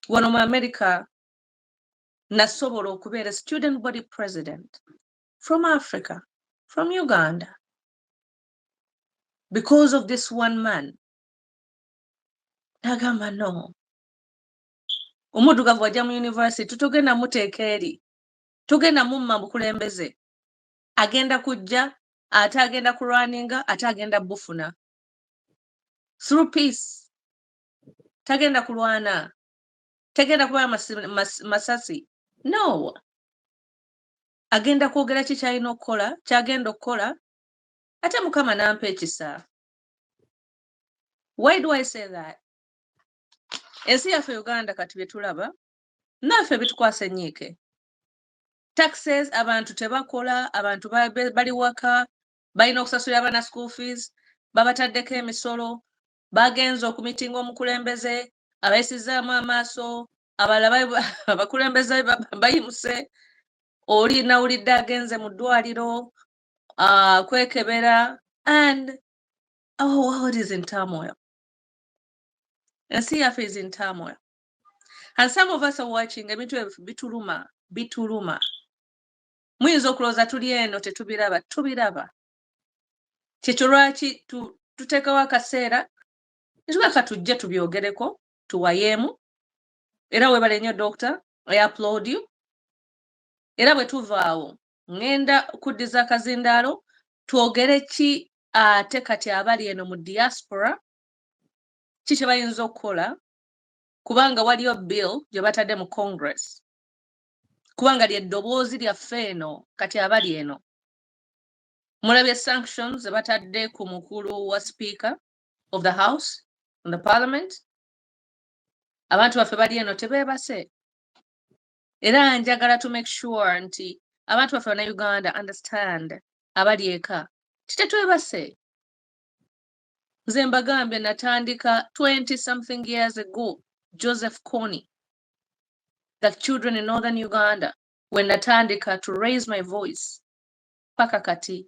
Wano mu America nasobola okubeera student body president from Africa, from Uganda, because of this one man. Nagamba no. omuddugavu ajja mu university tugenda muteeka eri tugenda mumma bukulembeze agenda kujja ate agenda kulwaninga ate agenda bufuna through peace tagenda kulwana tagenda kuba masasi no agenda kwogera ki kyalina okukola kyagenda okukola ate mukama nampa ekisa. Why do I say that? Ensi yaffe Uganda kati bye tulaba naffe bitukwasa enyiike. Taxes abantu tebakola abantu bali waka balina okusasulira abaana school fees babataddeko emisolo bagenza okumitinga omukulembeze abayisizaamu amaaso abalala abakulembeze bayimuse oli nawulidde agenze mu ddwaliro kwekebera and our world is in turmoil. Ensi yaffe is in turmoil. And some of us are watching ebintu bituluma. Muyinza okulowooza tuli eno tubiraba. Kyekyo lwaki tuteekawo akaseera netugaka tujje tubyogereko tuwayeemu era weebale nnyo doctor I applaud you. Era bwe tuvaawo ngenda kuddiza akazindaalo twogere ki ate kati abali eno mu diaspora ki kye bayinza okukola kubanga waliyo bill gye batadde mu Congress kubanga lyeddoboozi lyaffe eno kati abali eno mulabye sanctions ze batadde ku mukulu wa speaker of the house in the parliament abantu baffe bali eno tebeebase era njagala to make sure nti abantu baffe bana Uganda understand abali eka titetwebase nze mbagambye natandika 20 something years ago Joseph Kony the children in northern Uganda when natandika to raise my voice paka kati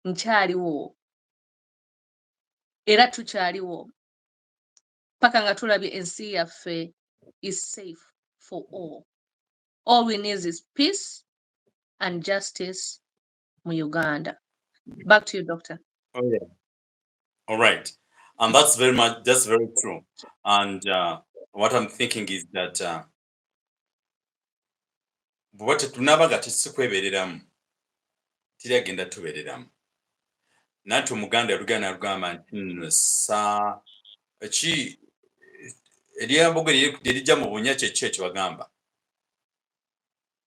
nkyaliwo era tukyaliwo paka nga tulabye ensi yaffe is safe for all we need is peace and justice mu Uganda. Back to you, doctor. Oh, yeah. All right. And that's very true. And what I'm thinking is that what tunabaga tesikwebereramu tiragenda tubereramu nati omuganda yalugana rugamba nti sa ki eryambogo lirijja mu bunya kyekyo bagamba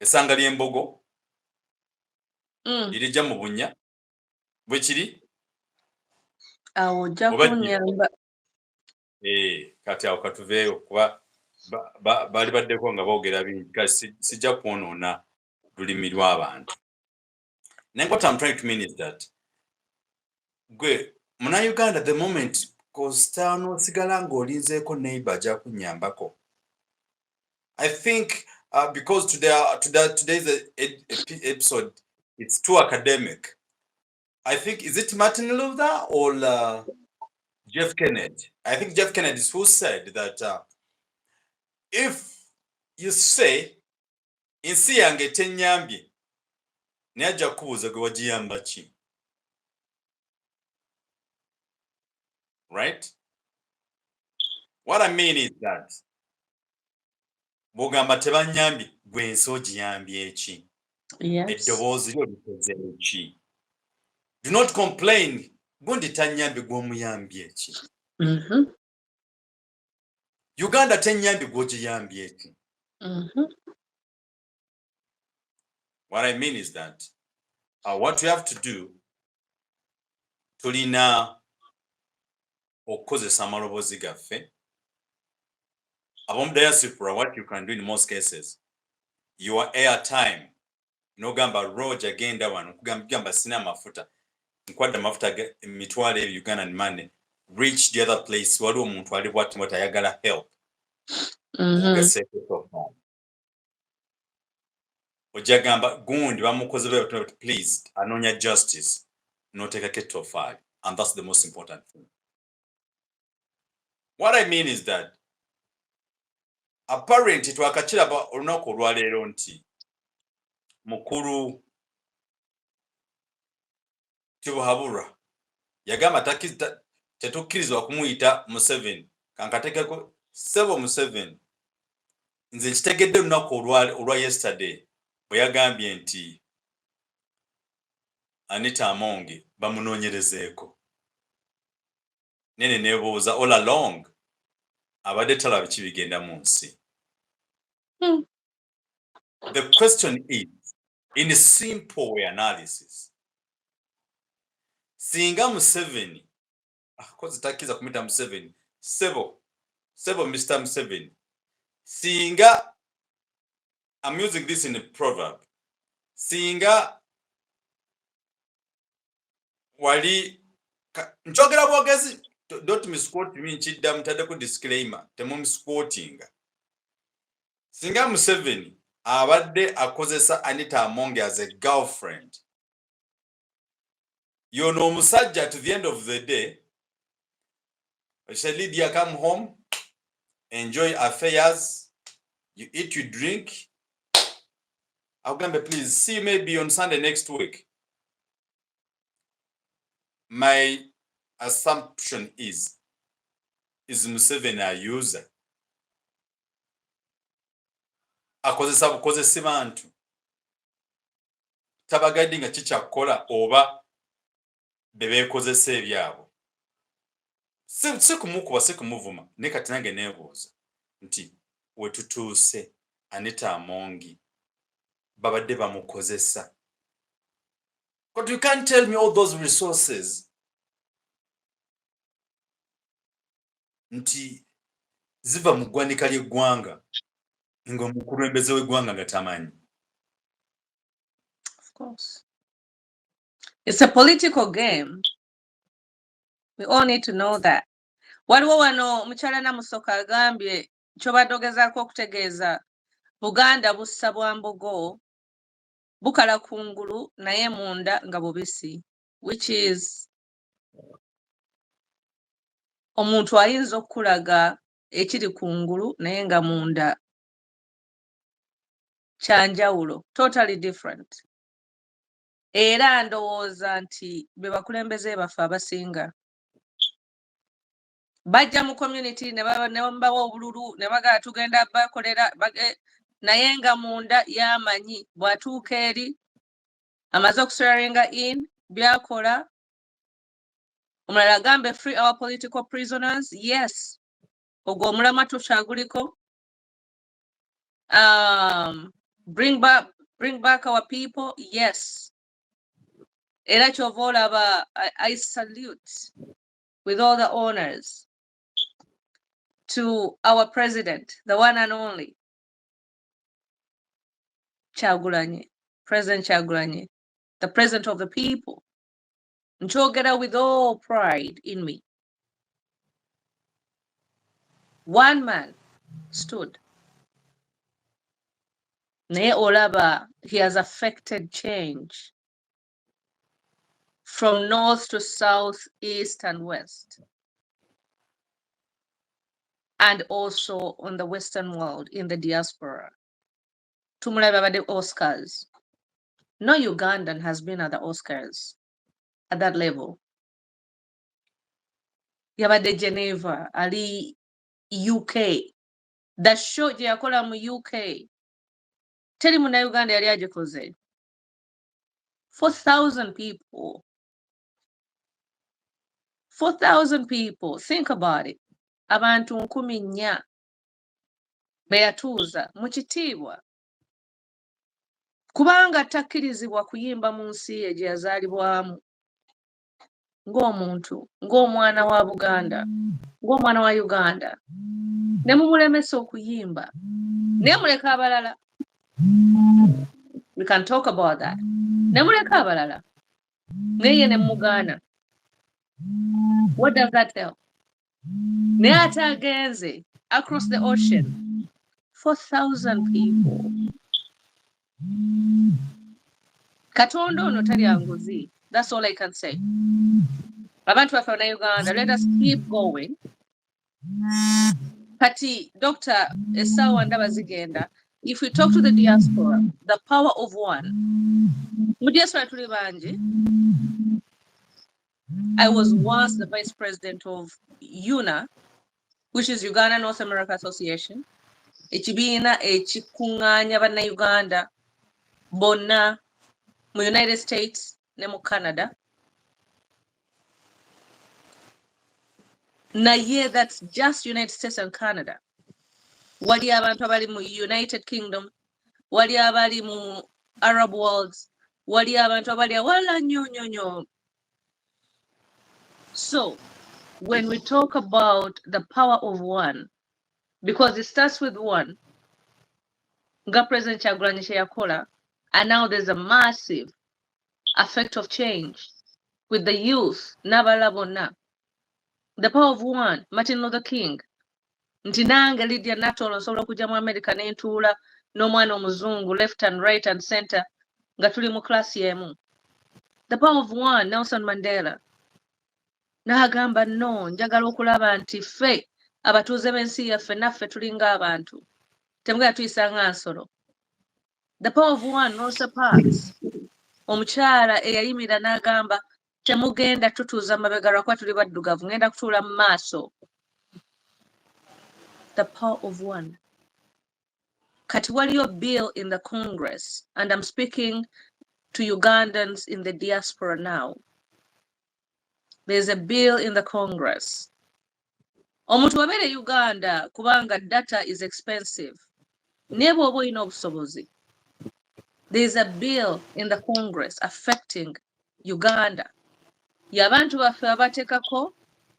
esanga ly'embogo lirijja mu bunya bwe kiri awo ojja kunyamba kati awo katuveeyo kuba bali baddeko nga boogera bingi kasi sijja kwonoona lulimi lw'abantu. Naye what I'm trying to mean is that gwe muna Uganda the moment kositano sigala ng'olinzeeko neighbor ajja kunnyambako. I think because today's episode it's too academic. I think is it Martin Luther or Jeff Kennedy? I think Jeff Kennedy is who said that if you say insi yange tenyambye naye ajja kubuuza gwe wagiyamba ki. Right? What I mean is that bw'ogamba tebanyambye gwe ensi ogiyambye ki. Eddoboozi lyo likoze ki. Do not complain gundi tanyambye gw'omuyambye ki. Uganda tenyambye gw'ogiyambye ki. What I mean is that what we have to do tulina okukozesa amaloboozi gaffe. Ab'omu diaspora, what you can do in most cases, your airtime. N'ogamba Roger genda wano kugamba sina mafuta nkwadde amafuta emitwalo ebyo Ugandan money reach the other place waliwo omuntu ali bwati mwata ayagala help. Ojja gamba gundi bamukoze bwe please anoonya justice n'oteekako ettoffaali, and that's the most important thing. What I mean is that apparently twakakiraba olunaku olwaleero nti mukulu Tibuhaburwa yagamba tetukkirizibwa kumuyita Museveni kankateekeko Ssebo Museveni nze nkitegedde olunaku olwa yesterday bwe yagambye nti Anita Amongi bamunoonyerezeeko. Nene neebuuza all along abadde talaba kibigenda mu nsi. The question is, in a simple analysis, singa Museveni, kozi takiza kumita Museveni, sebo Mr. Museveni, singa, I'm using this in a proverb, singa wali, nchogera bwogezi, don't misquote me nchidda mutadde ku disclaimer, temu misquotinga. Singa Museveni abadde akozesa Anita Amongi as a girlfriend, yono omusajja to the end of the day, say Lydia, come home, enjoy affairs, you eat, you drink. I'll go, please see you maybe on Sunday next week. My assumption is Museveni a user? Akozesa bukozesi bantu. Tabagadde nga kikyakola oba bebeekozesa ebyabo. Si kumukuba si kumuvuma, ne kati nange neebuuza nti we tutuuse Anita Amongi babadde bamukozesa. But you can't tell me all those resources nti ziva mu ggwanika ly'eggwanga nga omukulembeze w'eggwanga nga tamanyi. Of course. It's a political game. We all need to know that. Waliwo wano mukyala Namusoka agambye ky'obadde ogezaako okutegeeza Buganda bussa bwa mbogo bukala kungulu naye munda nga bubisi, which is omuntu ayinza okulaga ekiri kungulu naye nga munda kyanjawulo, totally different. Era ndowooza nti be bakulembeze baffe abasinga bajja mu community ne babawa obululu ne bagala tugenda bakolera naye nga munda yamanyi bw'atuuka eri amaze okuswearinga in byakola. Omulala agambe free our political prisoners. Yes, ogwo omulama tukyaguliko. Bring back our people. Yes. Era kyova olaba, I salute with all the honors to our president, the one and only Kyagulanyi, President Kyagulanyi, the president of the people. Njogera with all pride in me. One man stood. Naye olaba, he has affected change from north to south, east and west. And also on the Western world, in the diaspora. Tumulaba bade Oscars. No Ugandan has been at the Oscars at that level. Yabade Geneva, ali UK. The show gye yakola mu UK. Teri Munayuganda yali agikoze. 4,000 people. 4,000 people. Think about it. Abantu 4,000 beyatuuza mu kitiibwa. Kubanga takkirizibwa kuyimba mu nsi ye gye yazaalibwamu. Ng'omuntu, ng'omwana wa Buganda, ng'omwana wa Uganda. Ne mumulemesa okuyimba. Ne muleka abalala. We can talk about that. Ne muleka abalala. Neye ne mugaana. What does that tell? Ne ate agenze across the ocean. 4,000 people. Katonda ono tali anguzi. That's all I can say. Abantu baffe bonna Uganda, let us keep going. Kati Dr. Esau Ndaba zigenda. If we talk to the diaspora, the power of one. Mu diaspora tuli bangi. I was once the vice president of UNA, which is Uganda North America Association. ekibiina ekikuŋŋaanya bannayuganda bonna mu United States ne mu Canada. Naye that's just United States and Canada. Wali abantu abali mu United Kingdom, wali abali mu Arab worlds, wali abantu abali awala nnyo. So when we talk about the power of one, because it starts with one, nga President Kyagulanyi kye yakola, and now there's a massive effect of change with the youth, n'abalala bonna. The power of one, Martin Luther King. Nti nange Lydia Natoolo osobola okujja mu America ne ntuula n'omwana omuzungu left and right and center nga tuli mu class y'emu. The power of one, Nelson Mandela. N'agamba no, njagala okulaba nti ffe abatuuze b'ensi yaffe naffe tulinga abantu. Temugenda tuyisa nga nsolo. The power of one, Rosa Parks. Omukyala eyayimira n'agamba temugenda tutuuza mabega lwakuba tuli baddugavu, ngenda kutuula mu maaso. The power of one. Kati waliyo bill in the Congress, and I'm speaking to Ugandans in the diaspora now. There's a bill in the Congress. Omuntu wabere Uganda kubanga data is expensive. Nebo obo ina obusobozi. There's a bill in the Congress affecting Uganda. Yabantu baffe abatekako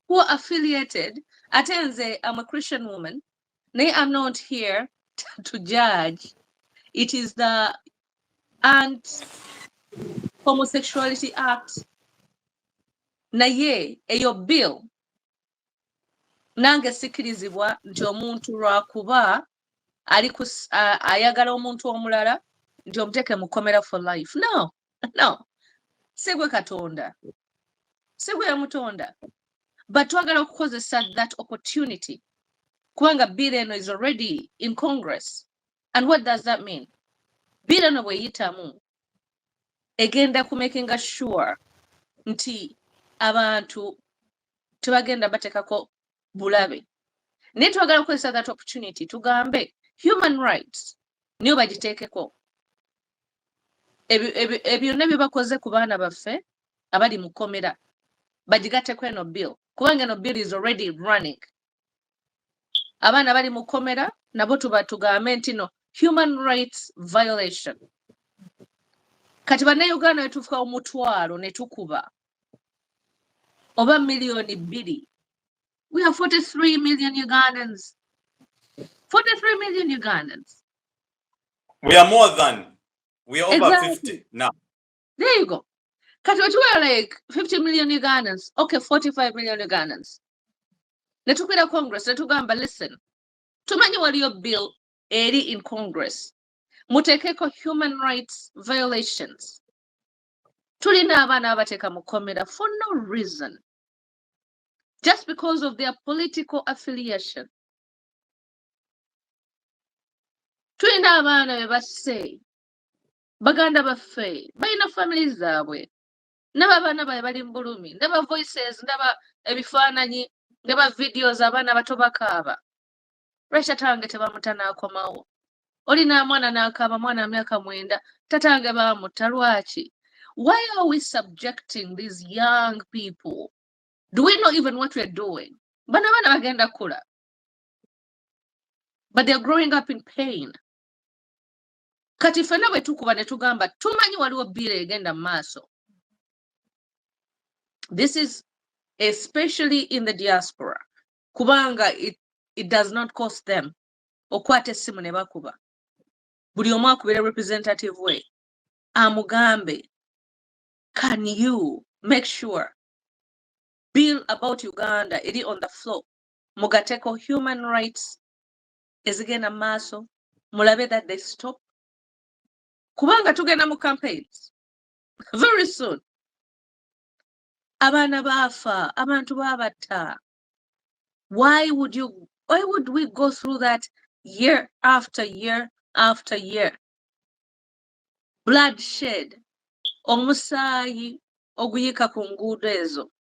who are affiliated. Atenze, I'm a Christian woman. Nay, I'm not here to judge. It is the Anti-Homosexuality Act. Naye, eyo bill. Nange sikirizibwa nti omuntu lwakuba ayagala omuntu omulala nti omuteke mukomera for life. No. Segwe Katonda. Segwe ya Mutonda. But twagala okukozesa that opportunity. Kubanga bill eno is already in Congress. And what does that mean? Bill eno bweyitamu egenda ku making sure nti abantu tebagenda batekako bulabe. Naye twagala okukozesa that opportunity tugambe human rights niyo bagiteekeko. Ebyo byonna bye bakoze ku baana baffe abali mu kkomera bagigatteko eno bill. Kubanga eno bill is already running. Abaana bali mu kkomera nabo tugambe nti no human rights violation. Kati bannayuganda we tufuka omutwalo ne tukuba oba million 2. We have 43 million Ugandans. 43 million Ugandans. We are more than. We are over Exactly. 50 now. There you go. Kati we were like 50 million Ugandans. Okay, 45 million Ugandans. Netukwira Congress, netugamba listen. Tumanyi waliyo bill eri in Congress. Mutekeko human rights violations. Tulina abaana abateka mu kkomera for no reason. Just because of their political affiliation. Tulina abaana be basse. Baganda baffe. Balina families zaabwe. Ndaba abaana baabwe bali mu bulumi. Ndaba voices, ndaba ebifaananyi, ndaba videos abaana bato bakaaba. Lwaki tatange tebamuta n'akomawo? Olina mwana n'akaaba, mwana wa myaka 9. Tatange baamutta lwaki? Why are we subjecting these young people? Do we know even what we're doing? Bana bana bagenda kula. But they're growing up in pain. Kati ffenna bwe tukuba ne tugamba tumanyi waliwo bill egenda mu maaso. This is especially in the diaspora. Kubanga it does not cost them. Okwata essimu ne bakuba. Buli omu akubira representative we. Amugambe, can you make sure bill about Uganda eri on the floor? Mugateko human rights ezigenda maaso. Mulabe that they stop. Kubanga tugenda mu campaigns. Very soon. Abaana baafa, abantu babatta. Why would we go through that year after year after year? Bloodshed, omusaayi oguyika ku nguudo ezo.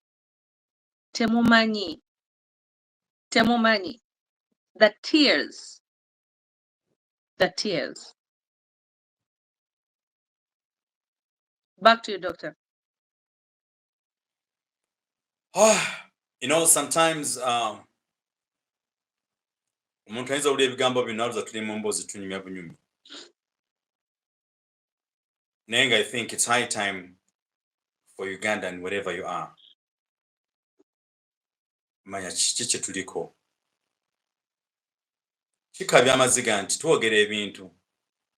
Temumanyi. The tears The tears. Back to you, doctor. You know, sometimes omuntu ayinza obula ebigambo bino aluza tuli mu mboozi tunyumya bunyumi. Naye nga I think it's high time for Uganda and wherever you are. Manya kiki kye tuliko. Kikabya amaziga nti twogera ebintu.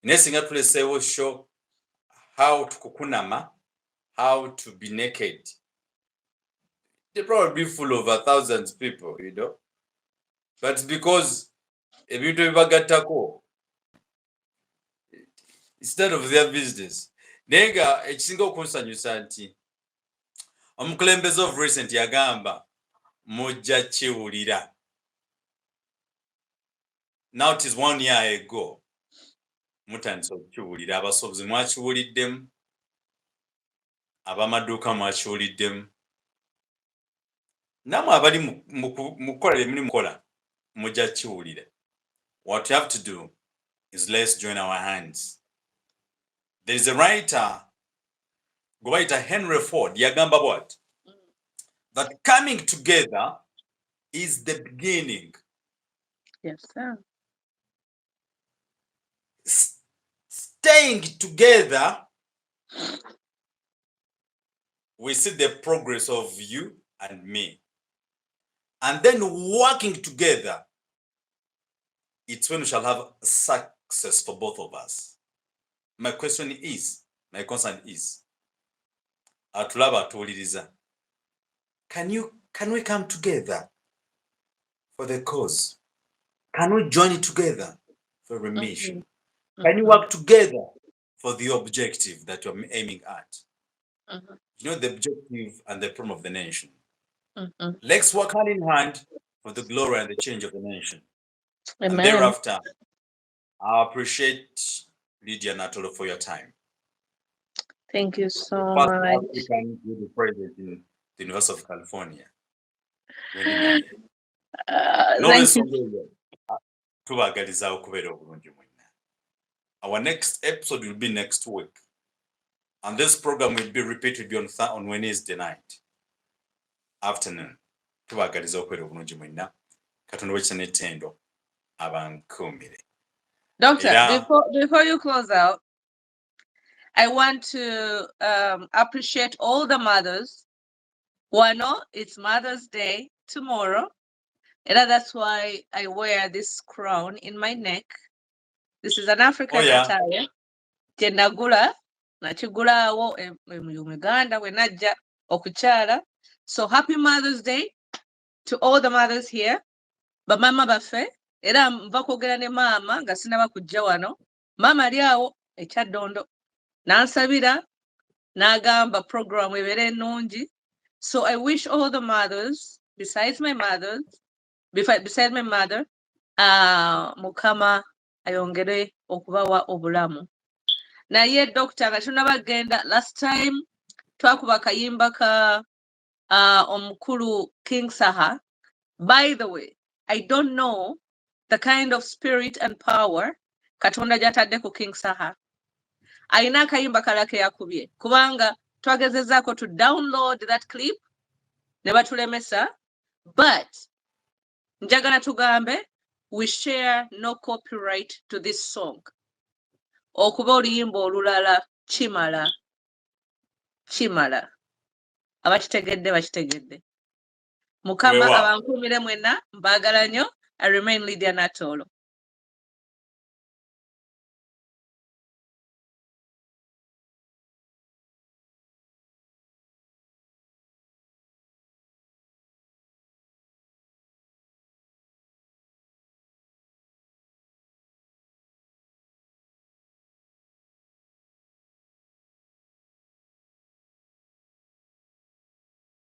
Naye singa tuleseewo show how tukukunama, how to be naked. They're probably full of 1,000 people, you know. But because ebintu ebibagattako, it's none of their business. Naye nga ekisinga okunsanyusa nti omukulembeze of recent yagamba mujja kiwulira. Now it is 1 year ago. Mutandise okukiwulira, abasobozi mwakiwuliddemu, abamaduuka mwakiwuliddemu. Namwe abali mu kukola bye muli mukola mujja kiwulira. What you have to do is let's join our hands. There is a writer, Henry Ford, yagamba what? That coming together is the beginning. Yes, sir. Staying together, we see the progress of you and me. And then working together, it's when we shall have success for both of us. My concern is, atulaba atuwuliriza, can we come together for the cause? Can we join together for a mission? Can you work together for the objective that you're aiming at? You know, the objective and the problem of the nation. Let's work hand in hand for the glory and the change of the nation. Amen. And thereafter, I appreciate Lydia Natoolo for your time. Thank you so the much. first African the president in the University of California. Thank you. Our next episode will be next week. And this program will be repeated on Wednesday night afternoon. Doctor, before you close out, I want to appreciate all the mothers. Wano, it's Mother's Day tomorrow. And that's why I wear this crown in my neck. This is an African attire. Jenagula, nachigula wo Uganda wenaja okuchala. So happy Mother's Day to all the mothers here. Ba mama bafe era mvakogera ne mama nga sinaba kujja wano. Mama ali awo ekyaddondo. Nansabira nagamba program ebere nnungi. So I wish all the mothers besides my mother, Mukama ayongere okubawa obulamu. Naye doctor nga tunabagenda last time twakuba kayimba ka omukulu King Saha. By the way, I don't know the kind of spirit and power Katonda jatadde ku King Saha. Aina kayimba kalake yakubye kubanga twagezezaako to download that clip ne batulemesa, but njagala tugambe we share no copyright to this song. Okuba oluyimba olulala kimala abakitegedde Mukama abankumire mwenna mbaagala nnyo. I remain Lydia Natoolo.